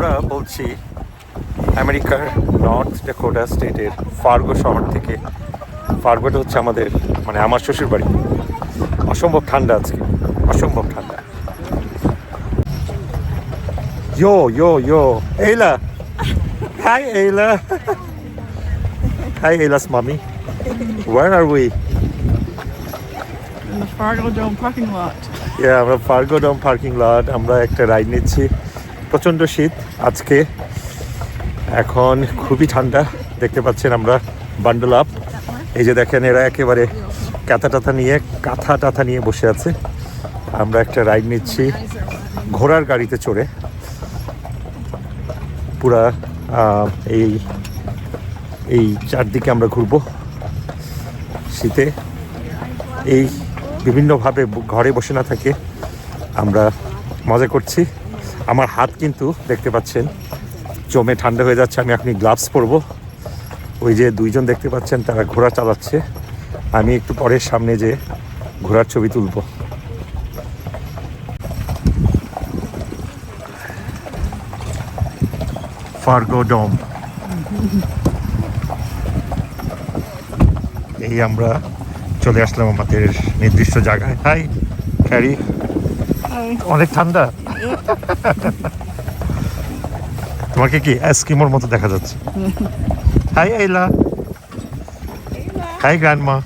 আমরা বলছি আমেরিকার নর্থ ডেকোটা স্টেটের ফার্গো শহর থেকে। ফার্গোটা হচ্ছে আমাদের মানে আমার শ্বশুর বাড়ি। অসম্ভব ঠান্ডা আজকে, অসম্ভব ঠান্ডা। Yo, yo, yo, Ayla. Hi, Ayla. Hi, Ayla's mommy. Where are we? In the Fargo Dome parking lot. Yeah, আমরা ফার্গো ডোম পার্কিং লট। আমরা একটা রাইড নিচ্ছি। প্রচণ্ড শীত আজকে, এখন খুবই ঠান্ডা। দেখতে পাচ্ছেন আমরা বান্ডল আপ। এই যে দেখেন, এরা একেবারে কাঁথা টাথা নিয়ে বসে আছে। আমরা একটা রাইড নিচ্ছি ঘোড়ার গাড়িতে চড়ে। পুরা এই চারদিকে আমরা ঘুরবো শীতে। এই বিভিন্নভাবে ঘরে বসে না থাকে আমরা মজা করছি। আমার হাত কিন্তু দেখতে পাচ্ছেন জমে ঠান্ডা হয়ে যাচ্ছে। আমি এখনই গ্লাভস পরবো। ওই যে দুইজন দেখতে পাচ্ছেন, তারা ঘোড়া চালাচ্ছে। আমি একটু পরে সামনে যে ঘোড়ার ছবি তুলব। ফার্গো ডোম। এই আমরা চলে আসলাম আমাদের নির্দিষ্ট জায়গায়। হাই ক্যারি, অনেক ঠান্ডা। তোমাকে কি এস্কিমোর মতো দেখা যাচ্ছে। Hi Ayla. Hi grandma.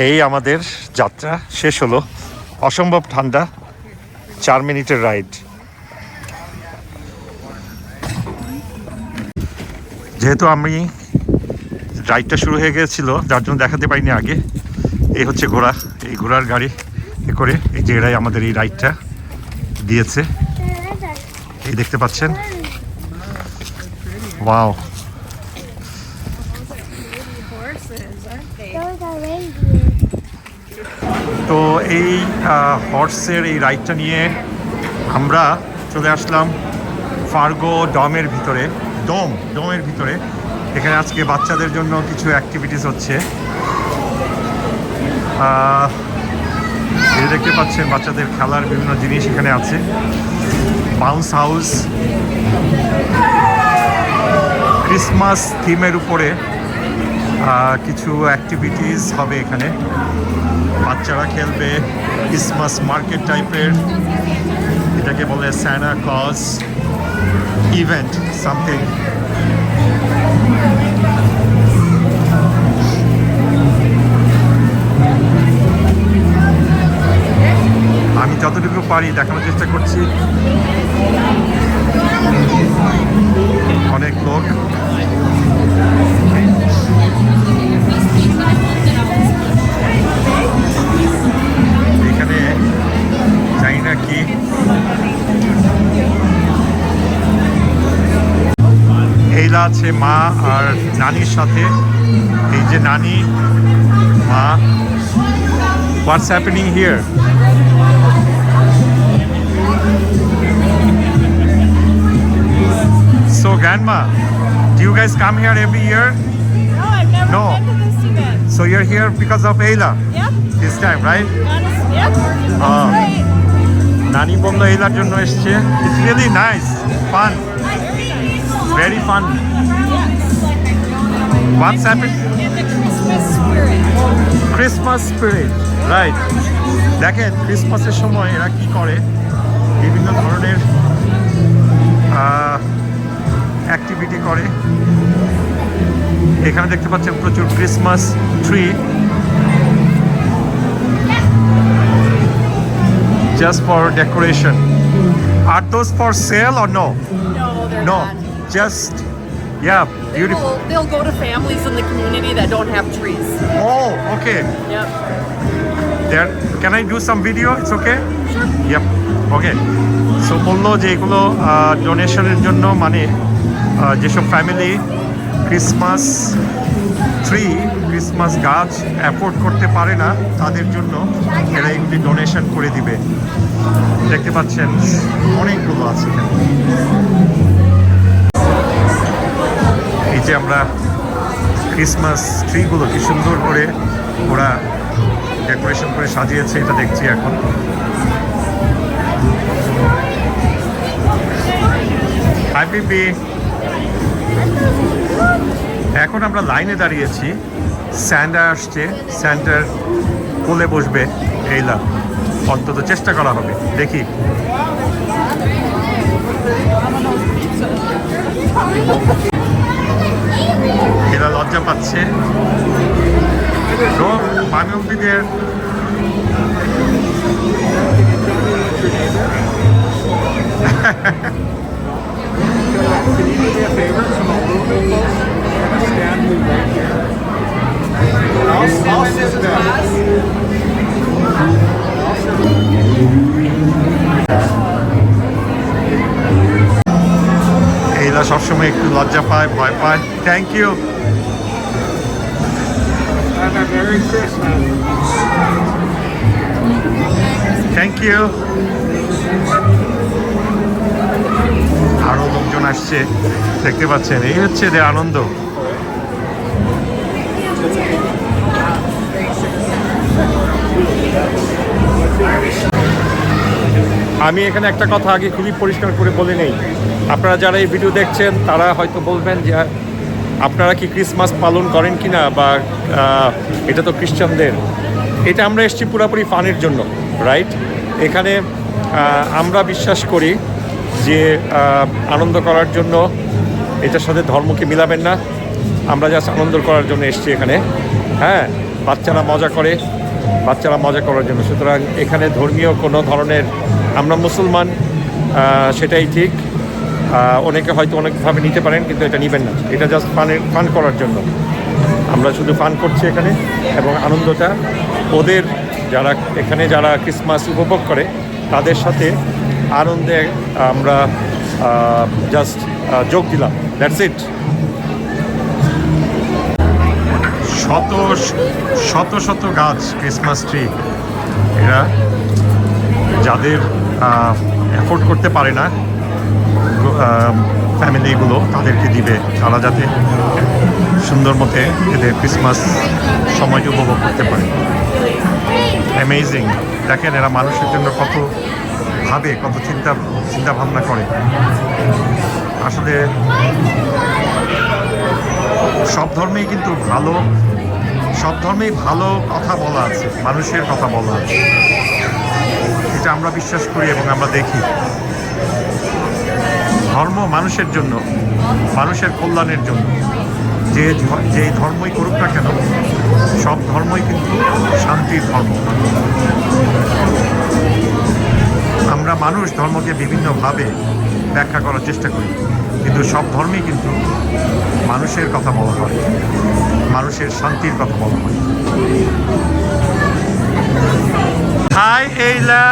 এই আমাদের যাত্রা শেষ হলো। অসম্ভব ঠান্ডা, 4 মিনিটের রাইড। যেহেতু আমি রাইডটা শুরু হয়ে গিয়েছিল, যার জন্য দেখাতে পারিনি আগে। এই হচ্ছে ঘোড়া, এই ঘোড়ার গাড়ি করে এই যে এরাই আমাদের এই রাইডটা দিয়েছে। এই দেখতে পাচ্ছেন, ওয়াও। তো এই হর্সের এই রাইডটা নিয়ে আমরা চলে আসলাম ফার্গো ডোমের ভিতরে। ডোমের ভিতরে এখানে আজকে বাচ্চাদের জন্য কিছু অ্যাক্টিভিটিস হচ্ছে। এই দেখতে পাচ্ছেন বাচ্চাদের খেলার বিভিন্ন জিনিস এখানে আছে। বাউন্স হাউস, ক্রিসমাস থিমের উপরে কিছু অ্যাক্টিভিটিস হবে এখানে। বাচ্চারা খেলবে ক্রিসমাস মার্কেট টাইপের, এটাকে বলে সান্টা ক্লজ ইভেন্ট সামথিং। আমি যতটুকু পারি দেখানোর চেষ্টা করছি। অনেক লোক। এখানে জানি না কি, এইলা আছে মা আর নানির সাথে। এই যে নানি, মা। What's happening here? So grandma, do you guys come here every year? No, I've never No. been to this event. So you're here because of Ayla Yep. this time, right? Yep. That's right. নানি বললো এইলার জন্য এসছে। It's really nice, fun, very fun. What's happened? In the Christmas spirit. Christmas spirit, right? দেখেন ক্রিসমাসের সময় এরা কি করে, বিভিন্ন ধরনের অ্যাক্টিভিটি করে। এখানে দেখতে পাচ্ছেন প্রচুর Christmas tree, just for decoration. Are those for sale or no? No, they're No, not. just yeah, beautiful. They'll go to families in the community that don't have trees. Oh, okay. Yep. There, can I do some video? It's okay? Sure. Yep. Okay. So বললো যে এগুলো ডোনেশনের জন্য, মানে যেসব family Christmas tree, Christmas গাছ afford করতে পারে না, তাদের জন্য এরা এগুলি ডোনেশন করে দিবে। দেখতে পাচ্ছেন অনেকগুলো আছে এখানে। যে আমরা ক্রিসমাস ট্রিগুলো কি সুন্দর করে ওরা ডেকোরেশন করে সাজিয়েছে, এটা দেখছি এখন। হাই বিবি, এখন আমরা লাইনে দাঁড়িয়েছি। স্যান্টা আসছে, স্যান্টার কোলে বসবে এইলা, অন্তত চেষ্টা করা হবে, দেখি। এরা লজ্জা পাচ্ছে। তো মানবীদের Can you do me a favor? Some aluminum folks are going to stand me right here. I'll sit back. এইরা সবসময় একটু লজ্জা পায়, ভয় পায়। Thank you. Have a Merry Christmas. Thank you. আরো লোকজন আসছে, দেখতে পাচ্ছেন, এই হচ্ছে এদের আনন্দ। আমি এখানে একটা কথা আগে খুবই পরিষ্কার করে বলে নেই, আপনারা যারা এই ভিডিও দেখছেন তারা হয়তো বলবেন যে আপনারা কি ক্রিসমাস পালন করেন কি না, বা এটা তো খ্রিস্টানদের। এটা আমরা এসেছি পুরোপুরি ফানের জন্য, রাইট? এখানে আমরা বিশ্বাস করি যে আনন্দ করার জন্য, এটার সাথে ধর্মকে মিলাবেন না। আমরা জাস্ট আনন্দ করার জন্য এসেছি এখানে। হ্যাঁ, বাচ্চারা মজা করে, বাচ্চারা মজা করার জন্য। সুতরাং এখানে ধর্মীয় কোনো ধরনের, আমরা মুসলমান সেটাই ঠিক, অনেকে হয়তো অনেকভাবে নিতে পারেন, কিন্তু এটা নেবেন না। এটা জাস্ট ফান করার জন্য। আমরা শুধু ফান করছি এখানে, এবং আনন্দটা ওদের যারা এখানে যারা ক্রিসমাস উপভোগ করে তাদের সাথে আনন্দে আমরা জাস্ট যোগ দিলাম, দ্যাটস ইট। শত শত শত গাছ, ক্রিসমাস ট্রি, এরা যাদের অ্যাফোর্ড করতে পারে না ফ্যামিলিগুলো, তাদেরকে দিবে, তারা যাতে সুন্দর মতে এদের ক্রিসমাস সময়টা উপভোগ করতে পারে। অ্যামেজিং। দেখেন এরা মানুষের জন্য কত ভাবে, কত চিন্তা ভাবনা করে। আসলে সব ধর্মেই কিন্তু ভালো, সব ধর্মেই ভালো কথা বলা আছে, মানুষের কথা বলা আছে। এটা আমরা বিশ্বাস করি এবং আমরা দেখি। ধর্ম মানুষের জন্য, মানুষের কল্যাণের জন্য। যে ধর্মই করুক না কেন, সব ধর্মই কিন্তু শান্তির ধর্ম। আমরা মানুষ ধর্মকে বিভিন্নভাবে ব্যাখ্যা করার চেষ্টা করি, কিন্তু সব ধর্মেই কিন্তু মানুষের কথা বলা হয়, মানুষের শান্তির কথা বলা হয়। হাই এইলা,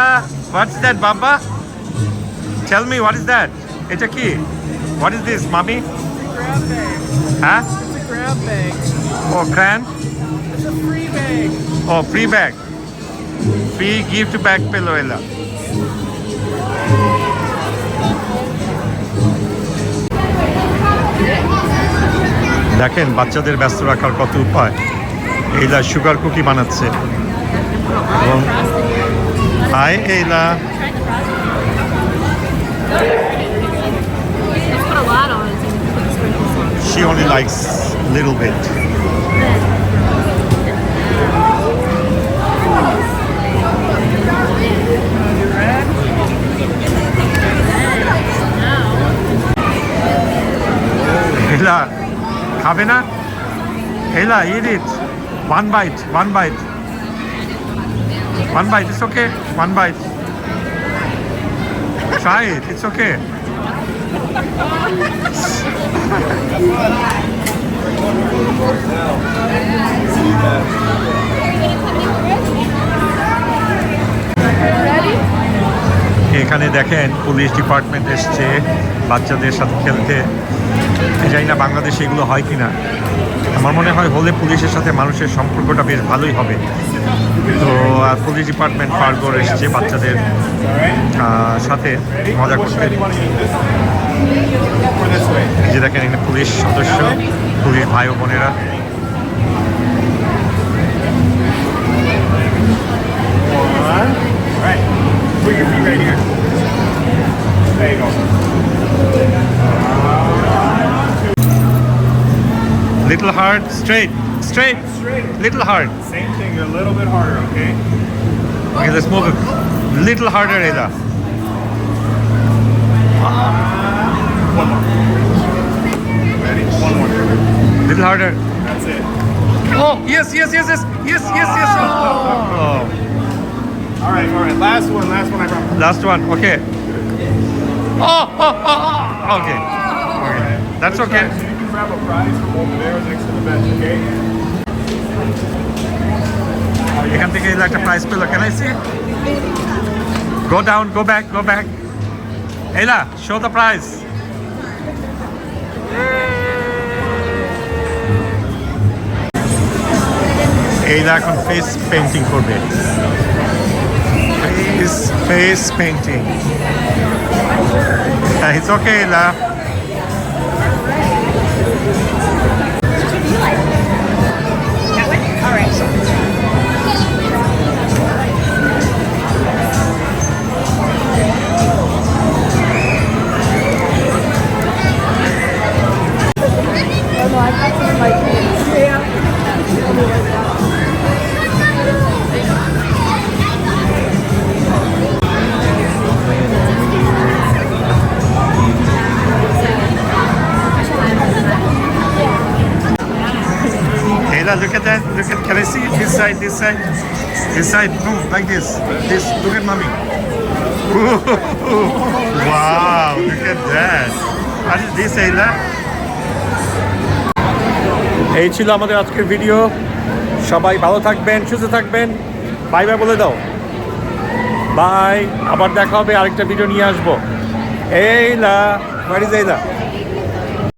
হোয়াটস দ্যাট বাবা? Tell me, what is that? এটা কি? হোয়াট ইজ দিস মামি? Grab bag. হ্যাঁ? It's a grab bag. ও ক্র্যান? It's a free bag. ও free bag, free gift bag পেলো এলা। দেখেন বাচ্চাদের ব্যস্ত রাখার কত উপায়। এইলা সুগার কুকি বানাচ্ছে। এবং hi Ayla, Put a lot on it and put the sprinkles on. she only likes little bit. এইলা খাবে না? এইলা eat it. One bite, one bite. One bite, it's okay. One bite. Try it, it's okay. এখানে দেখেন police department এসছে বাচ্চাদের সাথে খেলতে। জানি না বাংলাদেশে এগুলো হয় কি না। আমার মনে হয় হলে পুলিশের সাথে মানুষের সম্পর্কটা বেশ ভালোই হবে। তো পুলিশ ডিপার্টমেন্ট ফার্গোর এসছে বাচ্চাদের সাথে মজা করতে। Or this way. এই যে দেখেন এখানে পুলিশ সদস্য, পুলিশ ভাই ও বোনেরা। One. Right. Put your feet right here. There you go. Little hard, straight, straight, Straight. little hard. Same thing, a little bit harder, okay? Okay, let's move it. Little harder, Ela. One more. Ready? One more. Little harder. That's it. Oh, yes, yes, yes, yes, yes, yes, yes. Oh. All right. Last one, I promise. Last one, okay. Oh, oh, oh, oh. Okay. Okay. That's okay. So you can grab a prize from over there next to the bench, okay? এখান থেকে এলা একটা prize পেলো। Can I see it? Go down, go back, go back. Ela, show the prize. Ela এখন face painting করবে। Face painting. It's okay, Ela. Ela, look at that. Look at. Can I see it? This side, this side, this side. No, like this. This. Look at mommy. Wow! Look at that. What is this, Ela? এই ছিল আমাদের আজকের video. সবাই ভালো থাকবেন, সুস্থ থাকবেন। Bye bye বলে দাও। বাই। আবার দেখা হবে, আরেকটা ভিডিও নিয়ে আসবো। Ela, where is Ela?